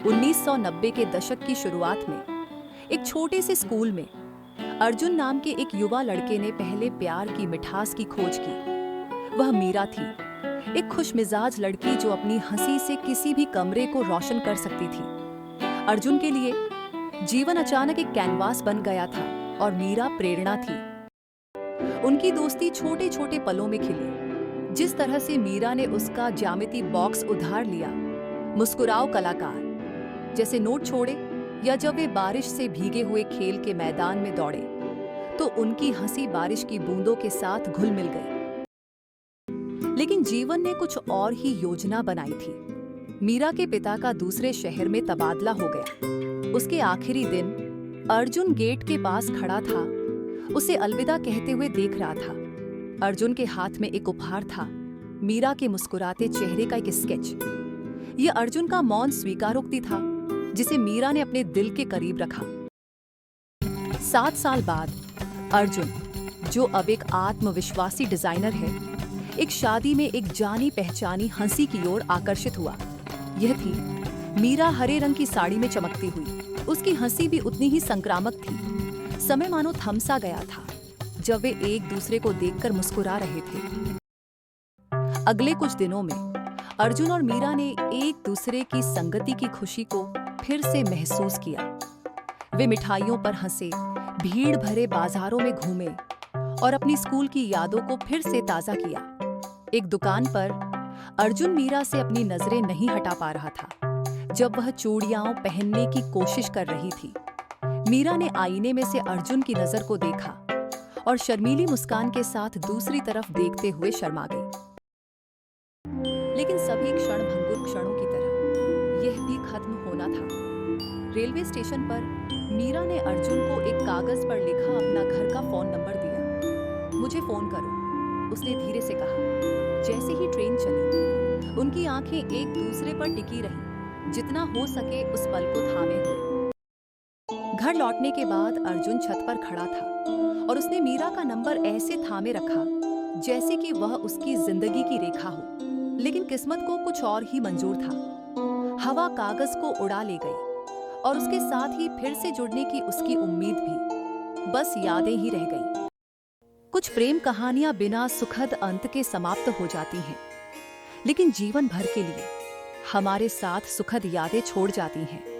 1990 के दशक की शुरुआत में एक छोटे से स्कूल में अर्जुन नाम के एक युवा लड़के ने पहले प्यार की मिठास की खोज की। वह मीरा थी, एक खुशमिजाज लड़की जो अपनी हंसी से किसी भी कमरे को रोशन कर सकती थी। अर्जुन के लिए जीवन अचानक एक कैनवास बन गया था और मीरा प्रेरणा थी। उनकी दोस्ती छोटे छोटे पलों में खिली। जिस तरह से मीरा ने उसका ज्यामिति बॉक्स उधार लिया, मुस्कुराओ कलाकार जैसे नोट छोड़े, या जब वे बारिश से भीगे हुए खेल के मैदान में दौड़े तो उनकी हंसी बारिश की बूंदों के साथ घुल मिल गई। लेकिन जीवन ने कुछ और ही योजना बनाई थी। मीरा के पिता का दूसरे शहर में तबादला हो गया। उसके आखिरी दिन अर्जुन गेट के पास खड़ा था, उसे अलविदा कहते हुए देख रहा था। अर्जुन के हाथ में एक उपहार था, मीरा के मुस्कुराते चेहरे का एक स्केच। यह अर्जुन का मौन स्वीकारोक्ति था जिसे मीरा ने अपने दिल के करीब रखा। 7 साल बाद अर्जुन, जो अब एक आत्मविश्वासी डिजाइनर है, एक शादी में एक जानी पहचानी हंसी की ओर आकर्षित हुआ। यह थी मीरा, हरे रंग की साड़ी में चमकती हुई। उसकी हंसी भी उतनी ही संक्रामक थी। समय मानो थम सा गया था जब वे एक दूसरे को देखकर मुस्कुरा रहे थे। अगले कुछ दिनों में अर्जुन और मीरा ने एक दूसरे की संगति की खुशी को फिर से महसूस किया। वे मिठाइयों पर हंसे, भीड़ भरे बाजारों में घूमे और अपनी स्कूल की यादों को फिर से ताजा किया। एक दुकान पर अर्जुन मीरा से अपनी नजरें नहीं हटा पा रहा था जब वह चूड़ियां पहनने की कोशिश कर रही थी। मीरा ने आईने में से अर्जुन की नजर को देखा और शर्मीली मुस्कान के साथ दूसरी तरफ देखते हुए शर्मा गई। लेकिन सभी क्षणभंगुर क्षणों की तरह यह भी खत्म होना था। रेलवे स्टेशन पर मीरा ने अर्जुन को एक कागज पर लिखा अपना घर का फोन नंबर दिया। मुझे फोन करो, उसने धीरे से कहा। जैसे ही ट्रेन चली, उनकी आंखें एक दूसरे पर टिकी रहीं, जितना हो सके उस पल को थामे हुए। घर लौटने के बाद अर्जुन छत पर खड़ा था और उसने मीरा का नंबर ऐसे थामे रखा जैसे कि वह उसकी जिंदगी की रेखा हो। लेकिन किस्मत को कुछ और ही मंजूर था। हवा कागज को उड़ा ले गई और उसके साथ ही फिर से जुड़ने की उसकी उम्मीद भी। बस यादें ही रह गईं। कुछ प्रेम कहानियां बिना सुखद अंत के समाप्त हो जाती हैं, लेकिन जीवन भर के लिए हमारे साथ सुखद यादें छोड़ जाती हैं।